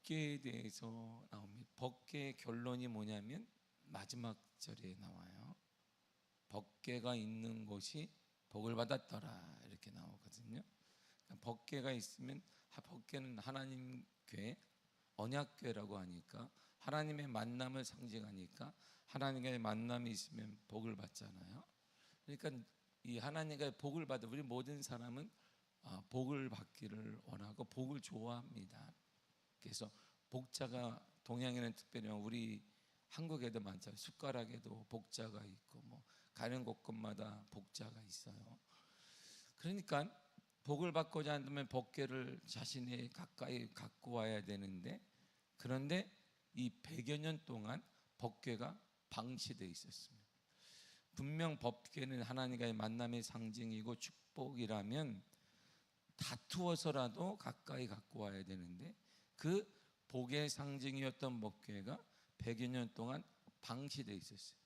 법궤에 대해서 나옵니다. 법궤의 결론이 뭐냐면 마지막 절에 나와요. 법궤가 있는 곳이 복을 받았더라 이렇게 나오거든요. 그러니까 법궤가 있으면, 법궤는 하나님 궤, 언약궤라고 하니까 하나님의 만남을 상징하니까 하나님과의 만남이 있으면 복을 받잖아요. 그러니까 이 하나님과의 복을 받아 우리 모든 사람은 복을 받기를 원하고 복을 좋아합니다. 그래서 복자가 동양에는 특별히 우리 한국에도 많잖아요. 숟가락에도 복자가 있고 뭐 가는 곳곳마다 복자가 있어요. 그러니까 복을 받고자 한다면 법궤를 자신이 가까이 갖고 와야 되는데, 그런데 이 100여 년 동안 법궤가 방치되어 있었습니다. 분명 법궤는 하나님과의 만남의 상징이고 축복이라면 다투어서라도 가까이 갖고 와야 되는데, 그 복의 상징이었던 법궤가 100여 년 동안 방치되어 있었어요.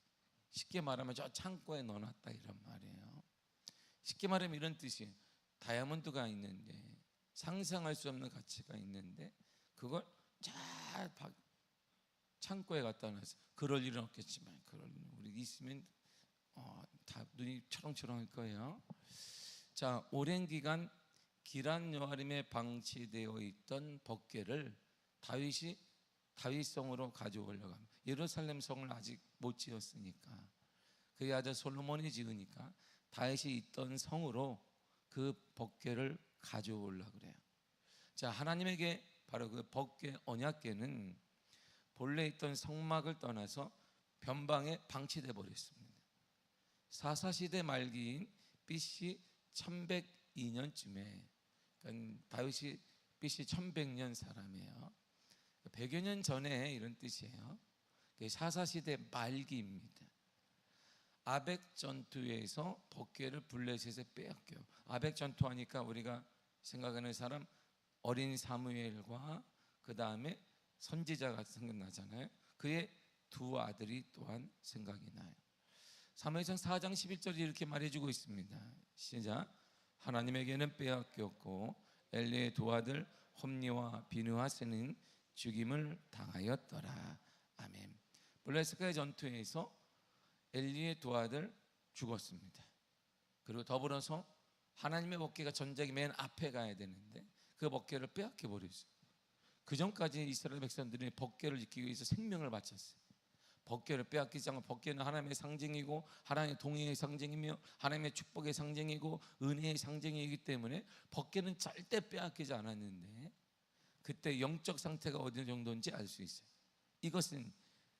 쉽게 말하면 저 창고에 넣어놨다 이런 말이에요. 쉽게 말하면 이런 뜻이에요. 다이아몬드가 있는데, 상상할 수 없는 가치가 있는데 그걸 잘 창고에 갖다 놨어요. 그럴 일은 없겠지만 그럴 일은 우리 있으면 다 눈이 초롱초롱할 거예요. 자, 오랜 기간 기란 여아림에 방치되어 있던 법궤를 다윗이 다윗성으로 가져오려고 합니다. 예루살렘 성을 아직 못 지었으니까, 그의 아들 솔로몬이 지으니까 다윗이 있던 성으로 그 법궤를 가져오려고 그래요. 자, 하나님에게 바로 그 법궤, 언약궤는 본래 있던 성막을 떠나서 변방에 방치돼 버렸습니다. 사사시대 말기인 BC 1102년쯤에, 그러니까 다윗이 BC 1100년 사람이에요. 100여 년 전에 이런 뜻이에요. 사사시대 말기입니다. 아벡 전투에서 법궤를 블레셋에 빼앗겨요. 아벡 전투하니까 우리가 생각하는 사람 어린 사무엘과 그 다음에 선지자가 생각나잖아요. 그의 두 아들이 또한 생각이 나요. 사무엘상 4장 11절이 이렇게 말해주고 있습니다. 시작. 하나님에게는 빼앗겼고 엘리의 두 아들 홈니와 비느하스는 죽임을 당하였더라. 아멘. 블레셋과의 전투에서 엘리의 두 아들 죽었습니다. 그리고 더불어서 하나님의 법궤가 전쟁이 맨 앞에 가야 되는데 그 법궤를 빼앗겨 버렸어요. 그 전까지 이스라엘 백성들이 법궤를 지키기 위해서 생명을 바쳤어요. 법궤를 빼앗기지 않고, 법궤는 하나님의 상징이고 하나님의 동행의 상징이며 하나님의 축복의 상징이고 은혜의 상징이기 때문에 법궤는 절대 빼앗기지 않았는데, 그때 영적 상태가 어느 정도인지 알 수 있어요. 이것은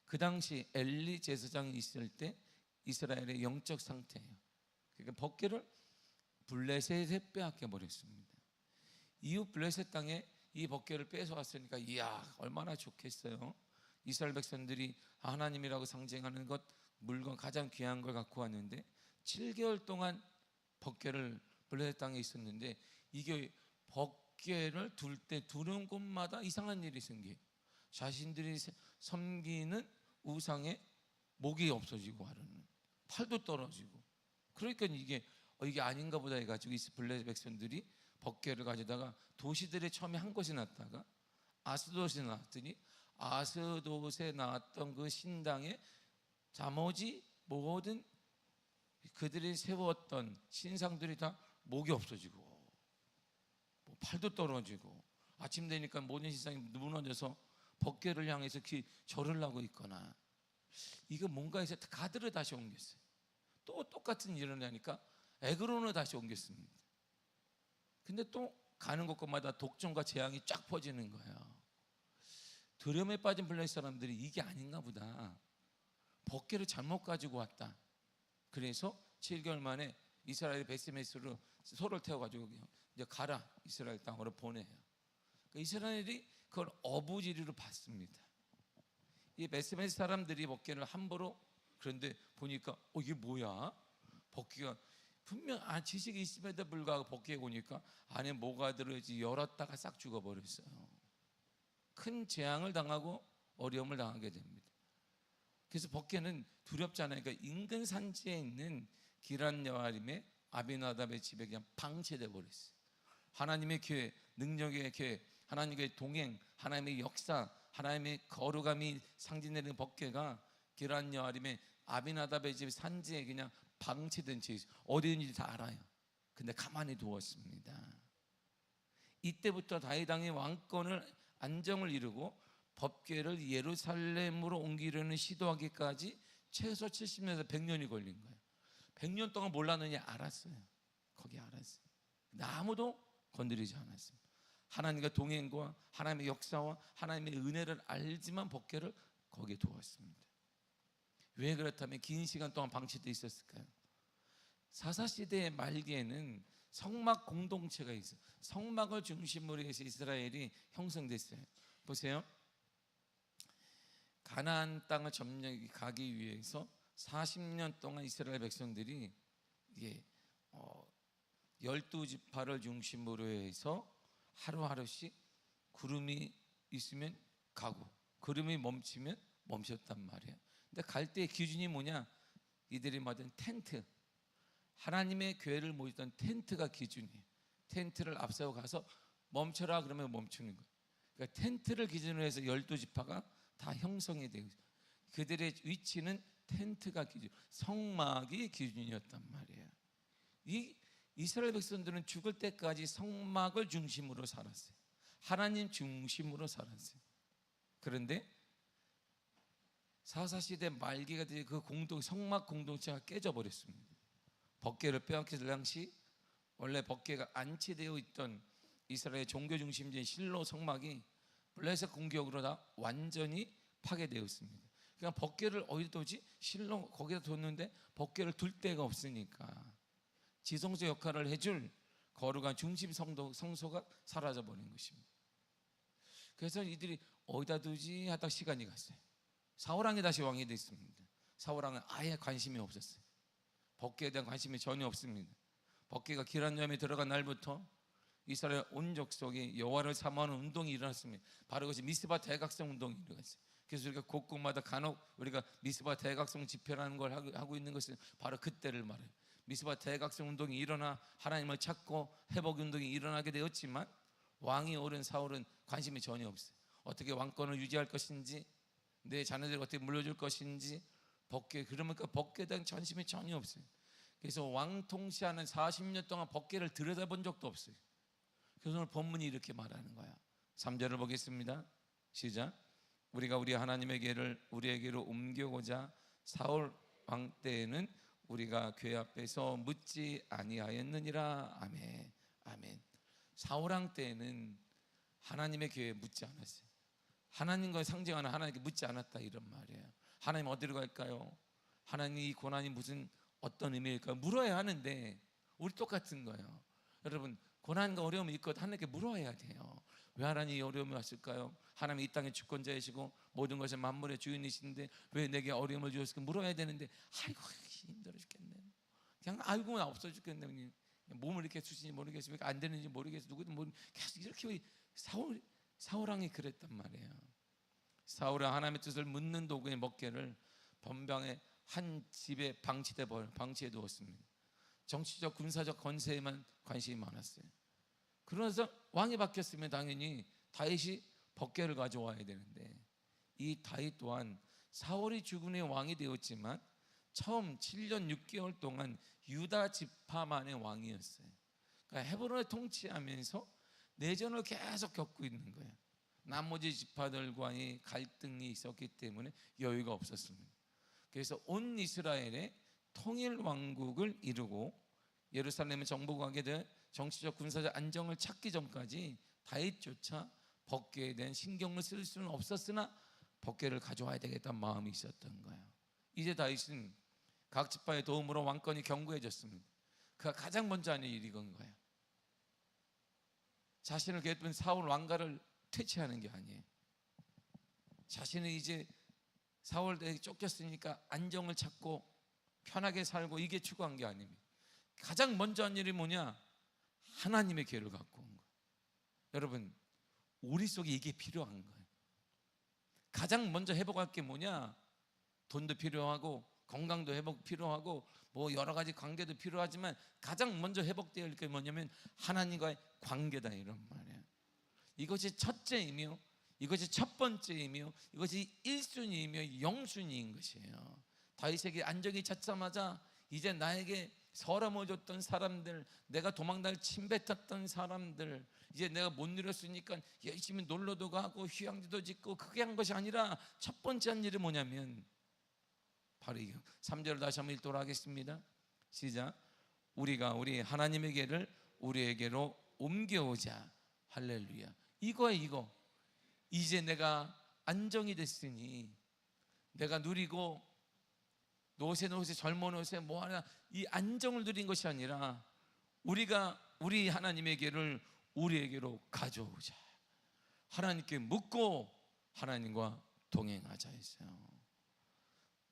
그 당시 엘리 제사장이 있을 때 이스라엘의 영적 상태예요. 그러니까 법궤를 블레셋에 빼앗겨 버렸습니다. 이후 블레셋 땅에 이 법궤를 뺏어왔으니까 이야 얼마나 좋겠어요. 이스라엘 백성들이 하나님이라고 상징하는 것, 물건 가장 귀한 걸 갖고 왔는데 7개월 동안 법궤를 블레셋 땅에 있었는데, 이게 법궤를 둘 때 두는 곳마다 이상한 일이 생겨요. 자신들이 섬기는 우상에 목이 없어지고 하루는 팔도 떨어지고, 그러니까 이게 아닌가 보다 해가지고 블레셋 백성들이 법궤를 가져다가 도시들의 처음에 한 곳에 놨다가 아스돗에 놨더니 아스돗에 나왔던 그 신당에 나머지 모든 그들이 세웠던 신상들이 다 목이 없어지고 뭐 팔도 떨어지고, 아침 되니까 모든 신상이 무너져서 법궤를 향해서 절을 하고 있거나, 이거 뭔가에서 가드를 다시 옮겼어요. 또 똑같은 일을 하니까 에그론을 다시 옮겼습니다. 근데 또 가는 곳마다 독점과 재앙이 쫙 퍼지는 거예요. 두려움에 빠진 블레셋 사람들이 이게 아닌가 보다, 법궤를 잘못 가지고 왔다. 그래서 7개월 만에 이스라엘의 베스메스로 소를 태워가지고 이제 가라 이스라엘 땅으로 보내요. 그러니까 이스라엘이 그걸 어부지리로 받습니다. 이 베스메스 사람들이 법궤를 함부로, 그런데 보니까 이게 뭐야? 법궤가 분명 지식이 있음에도 불구하고 법궤에 보니까 안에 뭐가 들어있지 열었다가 싹 죽어버렸어요. 큰 재앙을 당하고 어려움을 당하게 됩니다. 그래서 법궤는 두렵잖아요. 그러니까 인근 산지에 있는 기란 여아림의 아비나답의 집에 그냥 방치돼 버렸어요. 하나님의 교회, 능력의 교회, 하나님과의 동행, 하나님의 역사, 하나님의 거룩함이 상징되는 법궤가 기란 여아림의 아비나답의 집 산지에 그냥 방치된 채 있어요. 어디 있는지 다 알아요. 근데 가만히 두었습니다. 이때부터 다윗 왕의 왕권을 안정을 이루고 법궤를 예루살렘으로 옮기려는 시도하기까지 최소 70년에서 100년이 걸린 거예요. 100년 동안 몰랐느냐? 알았어요. 거기 알았어요. 근데 아무도 건드리지 않았어요. 하나님과 동행과 하나님의 역사와 하나님의 은혜를 알지만 법궤를 거기에 두었습니다. 왜 그렇다면 긴 시간 동안 방치되어 있었을까요? 사사시대의 말기에는 성막 공동체가 있어요. 성막을 중심으로 해서 이스라엘이 형성됐어요. 보세요. 가나안 땅을 점령하기 위해서 40년 동안 이스라엘 백성들이 12지파를 중심으로 해서 하루하루씩 구름이 있으면 가고 구름이 멈추면 멈췄단 말이에요. 근데 갈 때의 기준이 뭐냐? 이들이 만든 텐트, 하나님의 교회를 모였던 텐트가 기준이에요. 텐트를 앞세워 가서 멈춰라 그러면 멈추는 거예요. 그러니까 텐트를 기준으로 해서 12지파가 다 형성이 되고 그들의 위치는 텐트가 기준, 성막이 기준이었단 말이에요. 이 이스라엘 백성들은 죽을 때까지 성막을 중심으로 살았어요. 하나님 중심으로 살았어요. 그런데 사사시대 말기가 되어 그 성막 공동체가 깨져버렸습니다. 법궤를 빼앗길 당시 원래 법궤가 안치되어 있던 이스라엘 종교 중심지인 실로 성막이 블레셋 공격으로 다 완전히 파괴되었습니다. 그러니까 법궤를 어디 두지? 실로 거기다 뒀는데 법궤를 둘 데가 없으니까 지성소 역할을 해줄 거룩한 중심 성소가 사라져버린 것입니다. 그래서 이들이 어디다 두지 하다 시간이 갔어요. 사울왕이 다시 왕이 됐습니다. 사울왕은 아예 관심이 없었어요. 법궤에 대한 관심이 전혀 없습니다. 법궤가 기란여암에 들어간 날부터 이스라엘 온 족속이 여호와를 사모하는 운동이 일어났습니다. 바로 그것이 미스바 대각성 운동이 일어났어요. 그래서 우리가 곳곳마다 간혹 우리가 미스바 대각성 집회라는 걸 하고 있는 것은 바로 그때를 말해요. 미스바 대각성 운동이 일어나 하나님을 찾고 회복 운동이 일어나게 되었지만 왕이 오른 사울은 관심이 전혀 없어요. 어떻게 왕권을 유지할 것인지, 내 자녀들을 어떻게 물려줄 것인지, 법궤, 그러니까 법궤에 대한 관심이 전혀 없어요. 그래서 왕 통치하는 40년 동안 법궤를 들여다본 적도 없어요. 그래서 오늘 본문이 이렇게 말하는 거야. 3절을 보겠습니다. 시작. 우리가 우리 하나님의 궤를 우리에게로 옮겨오자 사울 왕 때에는 우리가 궤 앞에서 묻지 아니하였느니라. 아멘. 아멘. 사울 왕 때에는 하나님의 궤에 묻지 않았어요. 하나님과 상징하는 하나님께 묻지 않았다 이런 말이에요. 하나님 어디로 갈까요? 하나님 이 고난이 무슨 어떤 의미일까요? 물어야 하는데 우리 똑같은 거예요. 여러분 고난과 어려움이 있거든 하나님께 물어야 돼요. 왜 하나님 이 어려움이 왔을까요? 하나님 이 땅의 주권자이시고 모든 것의 만물의 주인이신데 왜 내게 어려움을 주었을까? 물어야 되는데 아이고 힘들어 죽겠네. 그냥 아이고 나 없어 죽겠네. 몸을 이렇게 주시는지 모르겠어요. 안 되는지 모르겠어요. 누구든 계속 이렇게 사울 왕이 그랬단 말이에요. 사울은 하나님의 뜻을 묻는 도구의 먹개를 번방의 한 집에 방치해 두었습니다. 정치적 군사적 건세에만 관심이 많았어요. 그러면서 왕이 바뀌었으면 당연히 다윗이 법궤를 가져와야 되는데 이 다윗 또한 사울이 죽은 후에 왕이 되었지만 처음 7년 6개월 동안 유다 지파만의 왕이었어요. 그러니까 헤브론을 통치하면서 내전을 계속 겪고 있는 거예요. 나머지 지파들과의 갈등이 있었기 때문에 여유가 없었습니다. 그래서 온 이스라엘의 통일 왕국을 이루고 예루살렘에 정복하게 될 정치적 군사적 안정을 찾기 전까지 다윗조차 법궤에 대한 신경을 쓸 수는 없었으나 법궤를 가져와야 되겠다는 마음이 있었던 거예요. 이제 다윗은 각 지파의 도움으로 왕권이 견고해졌습니다. 그가 가장 먼저 하는 일이 이건 거예요. 자신을 괴롭힌 사울 왕가를 퇴치하는 게 아니에요. 자신은 이제 사울에게 쫓겼으니까 안정을 찾고 편하게 살고 이게 추구한 게 아닙니다. 가장 먼저 한 일이 뭐냐? 하나님의 궤를 갖고 온 거예요. 여러분 우리 속에 이게 필요한 거예요. 가장 먼저 회복할 게 뭐냐? 돈도 필요하고 건강도 회복 필요하고 뭐 여러 가지 관계도 필요하지만 가장 먼저 회복되어야 할 게 뭐냐면 하나님과의 관계다 이런 말이에요. 이것이 첫째이며 이것이 첫 번째이며 이것이 1순위이며 영순위인 것이에요. 다윗에게 안정이 찾자마자 이제 나에게 서름을 줬던 사람들, 내가 도망다닐 침뱉었던 사람들, 이제 내가 못 누렸으니까 열심히 놀러도 가고 휴양지도 짓고 크게 한 것이 아니라 첫 번째 한 일이 뭐냐면 바로 이거. 3절을 다시 한번 읽도록 하겠습니다. 시작. 우리가 우리 하나님에게를 우리에게로 옮겨오자. 할렐루야. 이거야 이거. 이제 내가 안정이 됐으니 내가 누리고 노세 젊은 노세 뭐하나 이 안정을 누린 것이 아니라 우리가 우리 하나님에게를 우리에게로 가져오자. 하나님께 묻고 하나님과 동행하자 했어요.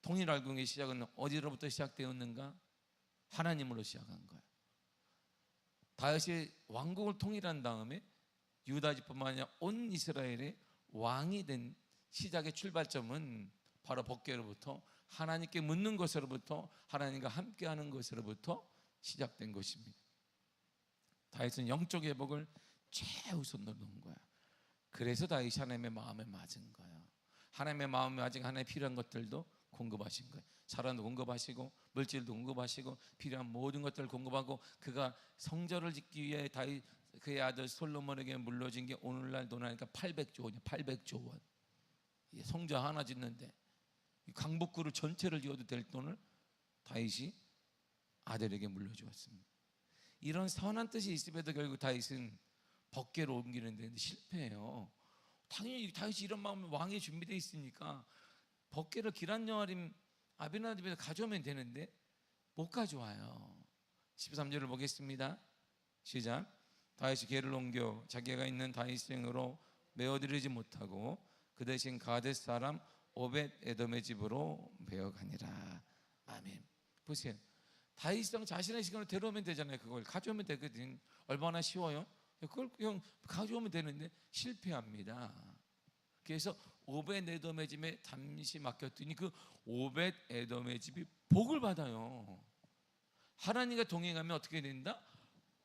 통일왕국의 시작은 어디로부터 시작되었는가? 하나님으로 시작한 거예요. 다윗이 왕국을 통일한 다음에 유다지뿐만 아니라 온 이스라엘의 왕이 된 시작의 출발점은 바로 법궤로부터 하나님께 묻는 것으로부터 하나님과 함께하는 것으로부터 시작된 것입니다. 다윗은 영적 회복을 최우선으로 놓은 거야. 그래서 다윗이 하나님의 마음에 맞은 거예요. 하나님의 마음에 맞은 하나님의 필요한 것들도 공급하신 거예요. 사람도 공급하시고 물질도 공급하시고 필요한 모든 것들을 공급하고 그가 성전을 짓기 위해 다윗 그의 아들 솔로몬에게 물려진 게 오늘날 돈 하니까 800조 원이에요. 800조 원. 성전 하나 짓는데 강북구를 전체를 지어도 될 돈을 다윗이 아들에게 물려주었습니다. 이런 선한 뜻이 있음에도 결국 다윗은 법궤로 옮기는 데 실패해요. 당연히 다윗이 이런 마음으로 왕이 준비되어 있으니까 법궤를 기럇여아림 아비나답에서 가져오면 되는데 못 가져와요. 13절을 보겠습니다. 시작. 다윗이 궤를 옮겨 자기가 있는 다윗성으로 메어들이지 못하고 그 대신 가데스 사람 오벳 에돔의 집으로 메어가니라. 아멘. 보세요. 다윗성 자신의 시간으로 데려오면 되잖아요. 그걸 가져오면 되거든. 얼마나 쉬워요? 그걸 그냥 가져오면 되는데 실패합니다. 그래서 오벳 에돔의 집에 잠시 맡겼더니 그 오벳 에돔의 집이 복을 받아요. 하나님과 동행하면 어떻게 된다?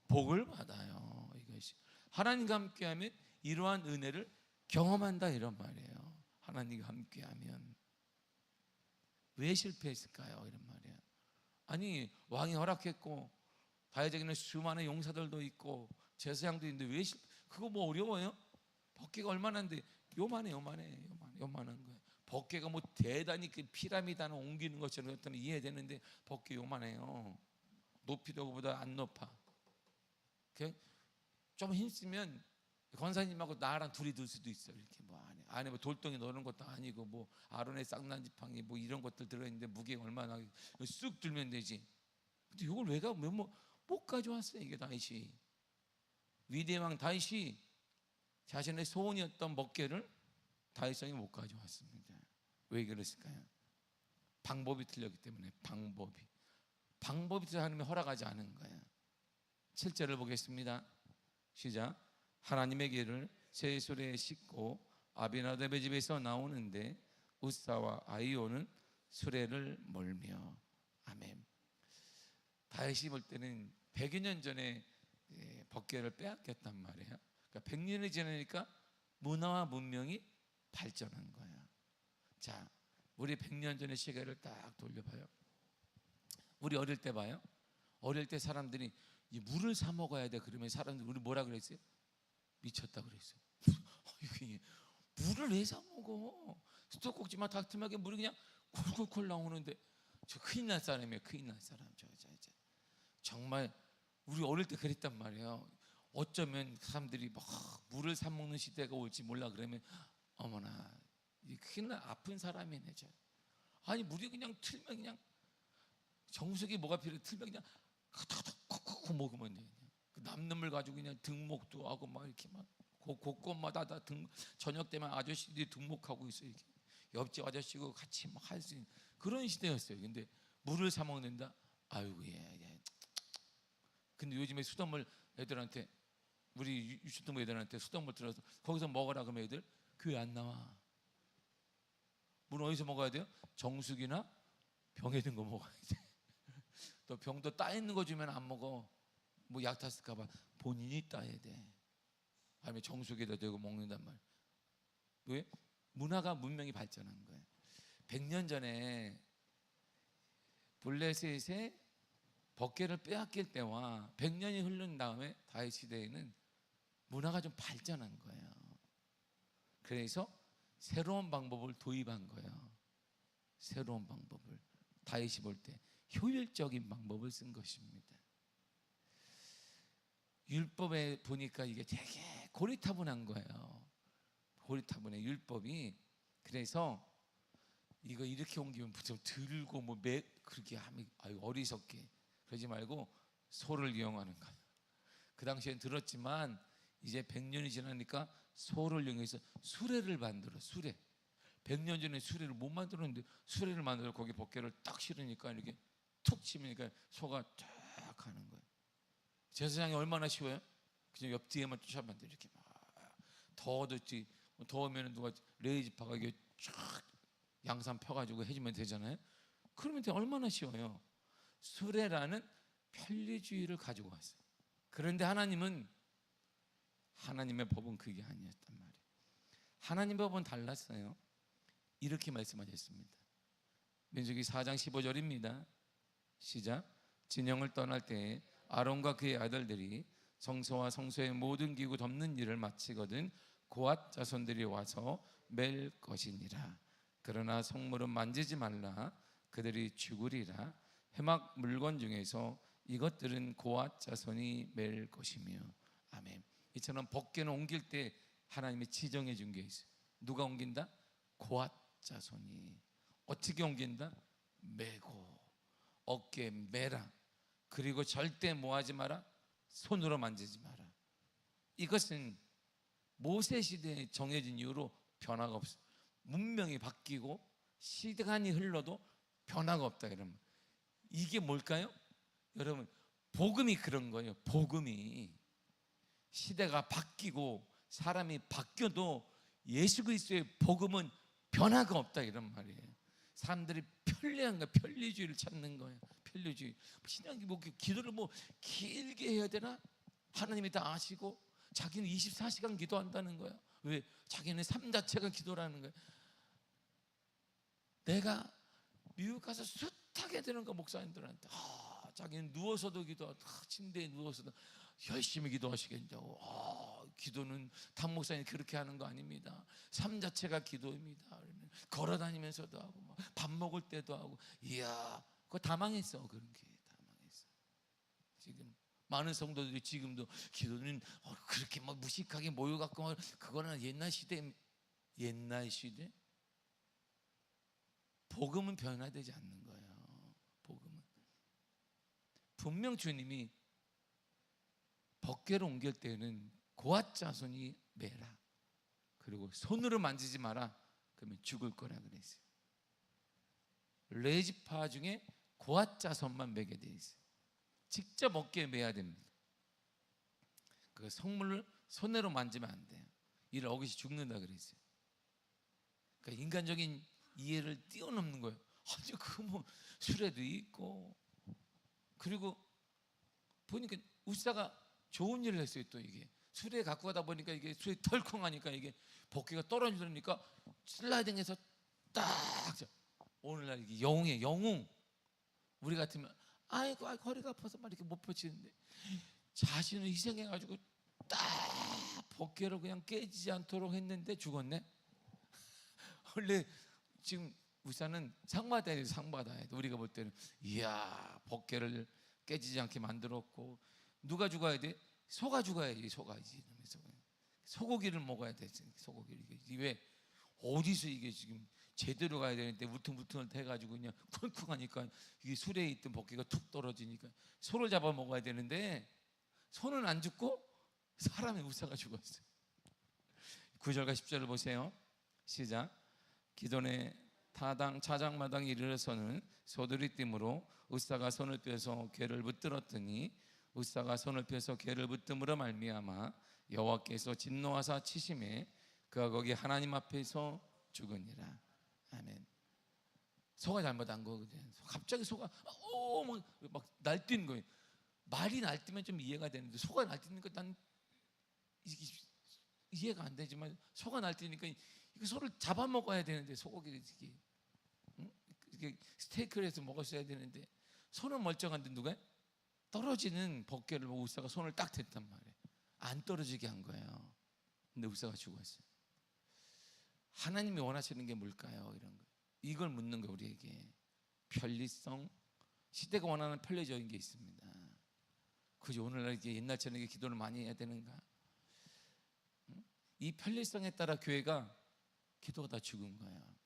복을 받아요. 이것이 하나님과 함께하면 이러한 은혜를 경험한다 이런 말이에요. 하나님과 함께하면 왜 실패했을까요? 이런 말이에요. 아니 왕이 허락했고 다윗에게는 수많은 용사들도 있고 제사장도 있는데 왜 그거 뭐 어려워요? 법궤가 얼마나인데 요만한 거예요. 법궤가 뭐 대단히 그 피라미드 하나 옮기는 것처럼 이해되는데 법궤 요만해요. 높이도 그보다 안 높아. 좀 힘쓰면 권사님하고 나랑 둘이 들 수도 있어. 이렇게 뭐 안에 뭐 돌덩이 넣는 것도 아니고 뭐 아론의 쌍난지팡이 뭐 이런 것들 들어있는데 무게가 얼마나 쑥 들면 되지. 근데 이걸 왜 못 가져왔어요. 이게 다윗이 위대한 왕 다윗이 자신의 소원이었던 법궤를 다윗성이 못 가져왔습니다. 왜 그랬을까요? 방법이 틀렸기 때문에. 방법이 틀려 하나님이 허락하지 않은 거예요. 7절을 보겠습니다. 시작. 하나님의 길을 새 수레에 싣고 아비나답의 집에서 나오는데 우사와 아이오는 수레를 몰며. 아멘. 다윗이 볼 때는 100여 년 전에 법궤를 빼앗겼단 말이에요. 그러니까 100년이 지나니까 문화와 문명이 발전한 거예요. 자, 우리 100년 전의 시계를 딱 돌려봐요. 우리 어릴 때 봐요. 어릴 때 사람들이 이 물을 사 먹어야 돼. 그러면 사람들이 우리 뭐라 그랬어요? 미쳤다 그랬어요. 물을 왜 사 먹어? 수도꼭지만 닥터하게 물이 그냥 콜콜콜 나오는데 저 큰일 날 사람이에요. 큰일 날 사람. 저 정말 우리 어릴 때 그랬단 말이에요. 어쩌면 사람들이 막 물을 사 먹는 시대가 올지 몰라 그러면 어머나 큰일 날 아픈 사람이네. 저. 아니 물이 그냥 틀면 그냥 정수기 뭐가 필요해? 틀면 그냥 콕콕콕 먹으면 돼. 그 남는 물 가지고 그냥 등목도 하고 막 이렇게 막 곳곳마다 다 저녁 때만 아저씨들이 등목하고 있어요. 이렇게. 옆집 아저씨고 같이 막 할 수 있는 그런 시대였어요. 근데 물을 사 먹는다. 아이고 예. 근데 요즘에 수돗물 애들한테 우리 유치동부 애들한테 수돗물 들어서 거기서 먹으라 그러면 애들 교회 안 나와. 물 어디서 먹어야 돼요? 정수기나 병에 든 거 먹어야 돼. 또 병도 따 있는 거 주면 안 먹어. 뭐 약 탔을까 봐 본인이 따야 돼. 아니면 정수기에다 대고 먹는단 말이에요. 왜? 문화가 문명이 발전한 거예요. 100년 전에 블레셋의 법궤를 빼앗길 때와 100년이 흐른 다음에 다윗 시대에는 문화가 좀 발전한 거예요. 그래서 새로운 방법을 도입한 거예요. 새로운 방법을 다윗이 볼 때 효율적인 방법을 쓴 것입니다. 율법에 보니까 이게 되게 고리타분한 거예요. 고리타분해 율법이. 그래서 이거 이렇게 옮기면 좀 들고 그렇게 하면 어리석게 그러지 말고 소를 이용하는 거예요. 그 당시엔 들었지만 이제 100년이 지나니까 소를 이용해서 수레를 만들어. 수레. 100년 전에 수레를 못 만들었는데 수레를 만들어 거기 법궤를 딱 실으니까 이렇게 툭 치니까 소가 쫙 가는 거예요. 제사장이 얼마나 쉬워요? 그냥 옆 뒤에만 쫓아가면 돼. 이렇게 막 더우면 누가 레이지파가 이게 쫙 양산 펴가지고 해주면 되잖아요. 그러면 얼마나 쉬워요. 수레라는 편리주의를 가지고 왔어요. 그런데 하나님의 법은 그게 아니었단 말이에요. 하나님 법은 달랐어요. 이렇게 말씀하셨습니다. 민수기 4장 15절입니다. 시작. 진영을 떠날 때에 아론과 그의 아들들이 성소와 성소의 모든 기구 덮는 일을 마치거든 고앗 자손들이 와서 맬 것이니라. 그러나 성물은 만지지 말라. 그들이 죽으리라. 회막 물건 중에서 이것들은 고앗 자손이 맬 것이며. 아멘. 이처럼 법궤는 옮길 때 하나님이 지정해 준 게 있어요. 누가 옮긴다? 고앗 자손이. 어떻게 옮긴다? 메고 어깨에 메라. 그리고 절대 뭐하지 마라? 손으로 만지지 마라. 이것은 모세 시대에 정해진 이후로 변화가 없어요. 문명이 바뀌고 시간이 흘러도 변화가 없다. 이러면 이게 뭘까요? 여러분, 복음이 그런 거예요. 복음이 시대가 바뀌고 사람이 바뀌어도 예수 그리스도의 복음은 변화가 없다 이런 말이에요. 사람들이 편리한 거야. 편리주의를 찾는 거예요. 편리주의. 신앙이 기도를 길게 해야 되나? 하나님이 다 아시고 자기는 24시간 기도한다는 거야. 왜? 자기는 삶 자체가 기도라는 거야. 내가 미국 가서 숱하게 되는 거 목사님들한테 자기는 누워서도 기도하고 침대에 누워서도 열심히 기도하시겠냐고. 기도는 담 목사님 그렇게 하는 거 아닙니다. 삶 자체가 기도입니다. 걸어다니면서도 하고 밥 먹을 때도 하고. 이야, 그거 다 망했어. 그런 게 다 망했어. 지금 많은 성도들이 지금도 기도는 그렇게 무식하게 모여갖고 그거는 옛날 시대. 복음은 변화되지 않는 거예요. 복음은 분명 주님이 법궤를 옮길 때는 고앗 자손이 매라. 그리고 손으로 만지지 마라. 그러면 죽을 거라 그랬어요. 레지파 중에 고앗 자손만 매게 돼 있어요. 직접 어깨에 매야 됩니다. 그 성물을 손으로 만지면 안 돼요. 이를 어기시 죽는다 그랬어요. 그러니까 인간적인 이해를 뛰어넘는 거예요. 아니 수레도 있고. 그리고 보니까 우사가 좋은 일을 했어요. 또 이게 수레 갖고 가다 보니까 이게 수레 덜컹하니까 이게 복귀가 떨어지니까 슬라이딩해서 딱. 오늘날 이게 영웅. 우리 같으면 아이고 허리가 아파서 막 이렇게 못 펴치는데 자신을 희생해가지고 딱 복귀를 그냥 깨지지 않도록 했는데 죽었네. 원래 지금 우사는 상 받아야 돼. 상 받아야 돼. 우리가 볼 때는 이야 복궤를 깨지지 않게 만들었고. 누가 죽어야 돼? 소가 죽어야지. 소가지. 소고기를 먹어야 돼. 소고기를. 이게 왜 어디서 이게 지금 제대로 가야 되는데 울퉁불퉁을 해가지고 그냥 쿵쿵하니까 이게 수레에 있던 복귀가 툭 떨어지니까 소를 잡아 먹어야 되는데 소는 안 죽고 사람의 우사가 죽었어요. 9절과 10절을 보세요. 시작. 기존의 타당 차장마당에 이르러서는 소들이 뛰므로 우사가 손을 펴서 궤를 붙들었더니 우사가 손을 펴서 궤를 붙듦으로 말미암아 여호와께서 진노하사 치심에 그가 거기 하나님 앞에서 죽으니라. 아멘. 소가 잘못한 거거든. 갑자기 소가 막 날뛰는 거예요. 말이 날뛰면 좀 이해가 되는데 소가 날뛰는 거 난 이해가 안 되지만 소가 날뛰니까 이거 소를 잡아먹어야 되는데, 소고기를 이게 스테이크를 해서 먹었어야 되는데 소는 멀쩡한데 누가 떨어지는 벗개를 보고 우사가 손을 딱 댔단 말이에요. 안 떨어지게 한 거예요. 근데 우사가 죽었어요. 하나님이 원하시는 게 뭘까요? 이런 거, 이걸 묻는 거예요. 우리에게 편리성, 시대가 원하는 편리적인 게 있습니다. 그죠? 오늘날 이게 옛날처럼 이게 기도를 많이 해야 되는가? 이 편리성에 따라 교회가 기도가 다 죽은 거예요.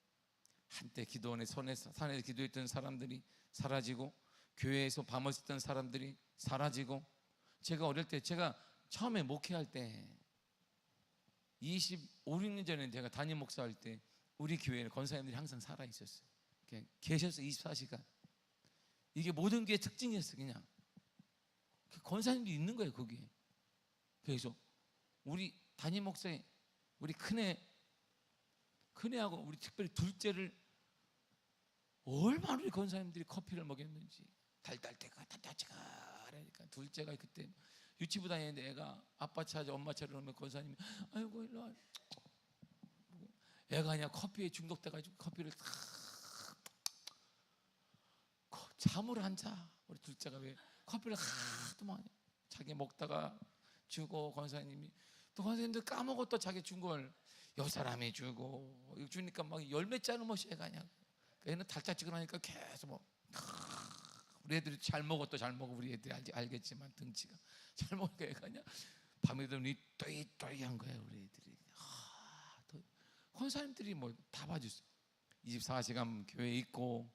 한때 기도원에 산에서 기도했던 사람들이 사라지고, 교회에서 밤을 쓰던 사람들이 사라지고, 제가 어릴 때, 제가 처음에 목회할 때 25, 6년 전에 제가 담임 목사할 때 우리 교회는 권사님들이 항상 살아 있었어요. 계셔서 24시간. 이게 모든 교회의 특징이었어요. 그냥 권사님들이 있는 거예요 거기에. 그래서 우리 담임 목사님, 우리 큰애하고 우리 특별히 둘째를 얼마나 우리 권사님들이 커피를 먹였는지, 달달때가 하니까 둘째가 그때 유치부 다니는데 애가 아빠 찾아 엄마 찾으러 오면 권사님이 아이고 일로 와. 애가 그냥 커피에 중독돼가지고 커피를 잠을 안 자. 우리 둘째가 왜 커피를 하도 많이 자기 먹다가 주고, 권사님이 또 권사님들 까먹어 또 자기 준 걸 여 사람이 주고 주니까 막 열 몇 잔을 뭐 애가 그냥. 얘는 달짝지근하니까 계속 뭐 우리 애들이 잘 먹어, 또 잘 먹어. 우리 애들이 알겠지만 등치가 잘 먹으니까 애가 그냥 밤에 되면 또이또이한 거예요 우리 애들이. 권사님들이 뭐 다 봐줬어요. 24시간 교회에 있고,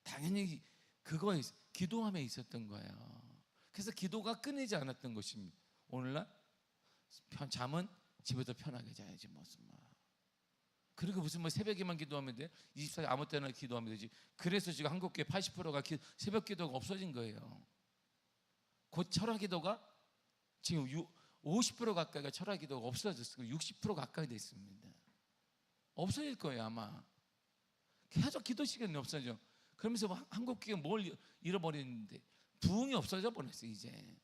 당연히 그거에 기도함에 있었던 거예요. 그래서 기도가 끊이지 않았던 것입니다. 오늘날 잠은 집에서 편하게 자야지 무슨 말. 그리고 무슨 뭐 새벽에만 기도하면 돼? 24시간 아무 때나 기도하면 되지. 그래서 지금 한국교회 80%가 새벽 기도가 없어진 거예요. 곧 철학 기도가 지금 50% 가까이가 철학 기도가 없어졌어요. 60% 가까이 됐습니다. 없어질 거예요 아마. 계속 기도 시간이 없어져. 그러면서 한국교회가 뭘 잃어버리는데, 부흥이 없어져 버렸어요 이제.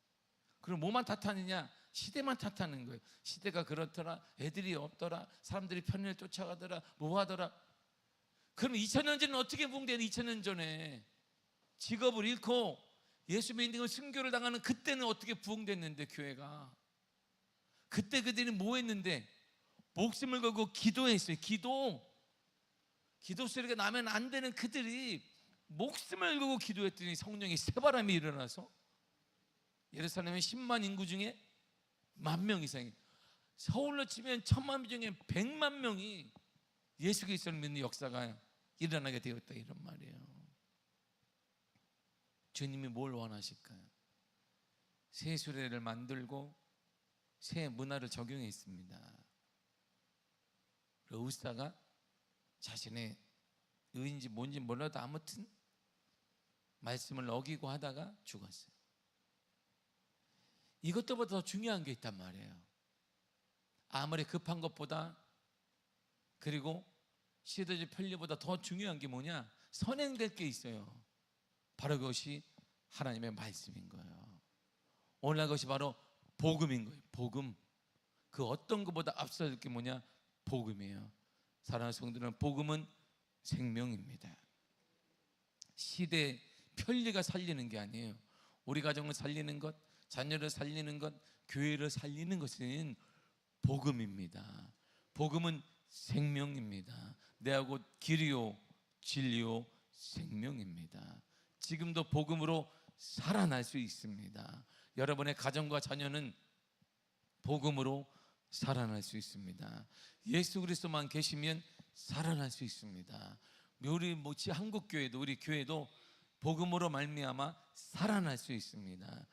그럼 뭐만 탓하느냐? 시대만 탓하는 거예요. 시대가 그렇더라, 애들이 없더라, 사람들이 편리를 쫓아가더라, 뭐 하더라. 그럼 2000년 전에는 어떻게 부흥되는? 2000년 전에 직업을 잃고 예수 믿는 순교를 당하는 그때는 어떻게 부흥됐는데 교회가. 그때 그들이 뭐 했는데? 목숨을 걸고 기도했어요. 기도 소리가 나면 안 되는 그들이 목숨을 걸고 기도했더니 성령의 새바람이 일어나서 예루살렘의 10만 인구 중에 10,000명 이상이, 서울로 치면 1000만 명 중에 100만 명이 예수 그리스도를 믿는 역사가 일어나게 되었다, 이런 말이에요. 주님이 뭘 원하실까요? 새 수레를 만들고 새 문화를 적용했습니다. 우사가 자신의 의인지 뭔지 몰라도 아무튼 말씀을 어기고 하다가 죽었어요. 이것보다 더 중요한 게 있단 말이에요. 아무리 급한 것보다, 그리고 시대적 편리보다 더 중요한 게 뭐냐? 선행될 게 있어요. 바로 그것이 하나님의 말씀인 거예요. 오늘날 그것이 바로 복음인 거예요. 복음. 그 어떤 것보다 앞서질 게 뭐냐? 복음이에요. 사랑하는 성도들은, 복음은 생명입니다. 시대 편리가 살리는 게 아니에요. 우리 가정을 살리는 것, 자녀를 살리는 것, 교회를 살리는 것은 복음입니다. 복음은 생명입니다. 내가 곧 길이요 진리요 생명입니다. 지금도 복음으로 살아날 수 있습니다. 여러분의 가정과 자녀는 복음으로 살아날 수 있습니다. 예수 그리스도만 계시면 살아날 수 있습니다. 우리 한국 교회도, 우리 교회도 복음으로 말미암아 살아날 수 있습니다.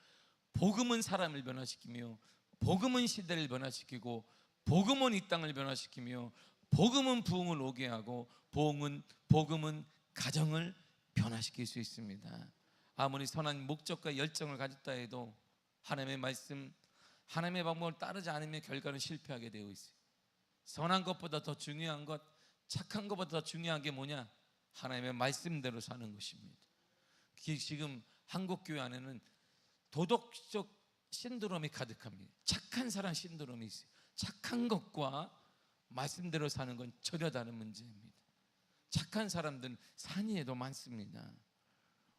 복음은 사람을 변화시키며, 복음은 시대를 변화시키고, 복음은 이 땅을 변화시키며, 복음은 부흥을 오게 하고, 복음은 가정을 변화시킬 수 있습니다. 아무리 선한 목적과 열정을 가졌다 해도 하나님의 말씀, 하나님의 방법을 따르지 않으면 결과는 실패하게 되어 있어요. 선한 것보다 더 중요한 것, 착한 것보다 더 중요한 게 뭐냐? 하나님의 말씀대로 사는 것입니다. 지금 한국교회 안에는 도덕적 신드롬이 가득합니다. 착한 사람 신드롬이 있어요. 착한 것과 말씀대로 사는 건 전혀 다른 문제입니다. 착한 사람들은 산 위에도 많습니다.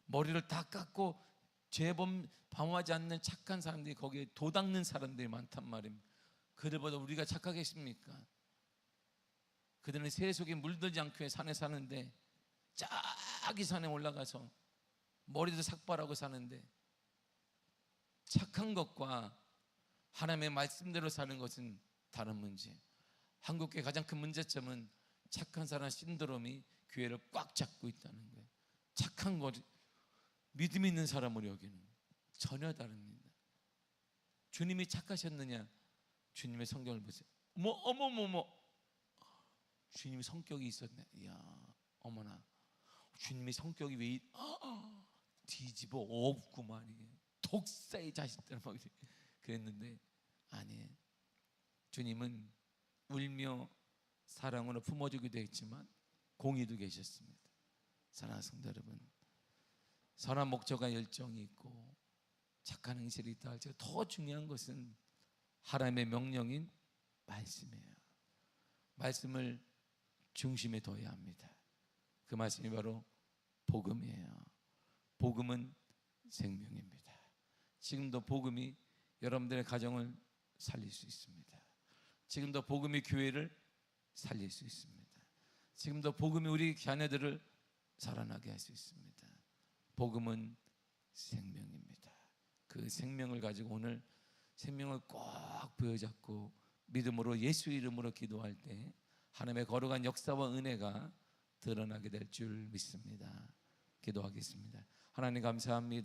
머리를 다 깎고 죄범 방어하지 않는 착한 사람들이 거기에 도 닦는 사람들이 많단 말입니다. 그들보다 우리가 착하겠습니까? 그들은 세속에 물들지 않고 산에 사는데, 저기 산에 올라가서 머리도 삭발하고 사는데, 착한 것과 하나님의 말씀대로 사는 것은 다른 문제. 한국교회 가장 큰 문제점은 착한 사람 신드롬이 교회를 꽉 잡고 있다는 거예요. 착한 것, 믿음 있는 사람으로 여기는 전혀 다릅니다. 주님이 착하셨느냐? 주님의 성경을 보세요. 어머머머, 주님이 성격이 있었네. 이야, 어머나, 주님의 성격이 왜 뒤집어 엎구만, 독사의 자식들 막 그랬는데, 아니에요. 주님은 울며 사랑으로 품어주기도 했지만 공의도 계셨습니다. 사랑하는 성도 여러분, 선한 목적과 열정이 있고 착한 행실이 있다 할지라도 더 중요한 것은 하나님의 명령인 말씀이에요. 말씀을 중심에 둬야 합니다. 그 말씀이 바로 복음이에요. 복음은 생명입니다. 지금도 복음이 여러분들의 가정을 살릴 수 있습니다. 지금도 복음이 교회를 살릴 수 있습니다. 지금도 복음이 우리 자녀들을 살아나게 할 수 있습니다. 복음은 생명입니다. 그 생명을 가지고 오늘 생명을 꼭 부여잡고 믿음으로 예수 이름으로 기도할 때 하나님의 거룩한 역사와 은혜가 드러나게 될 줄 믿습니다. 기도하겠습니다. 하나님 감사합니다.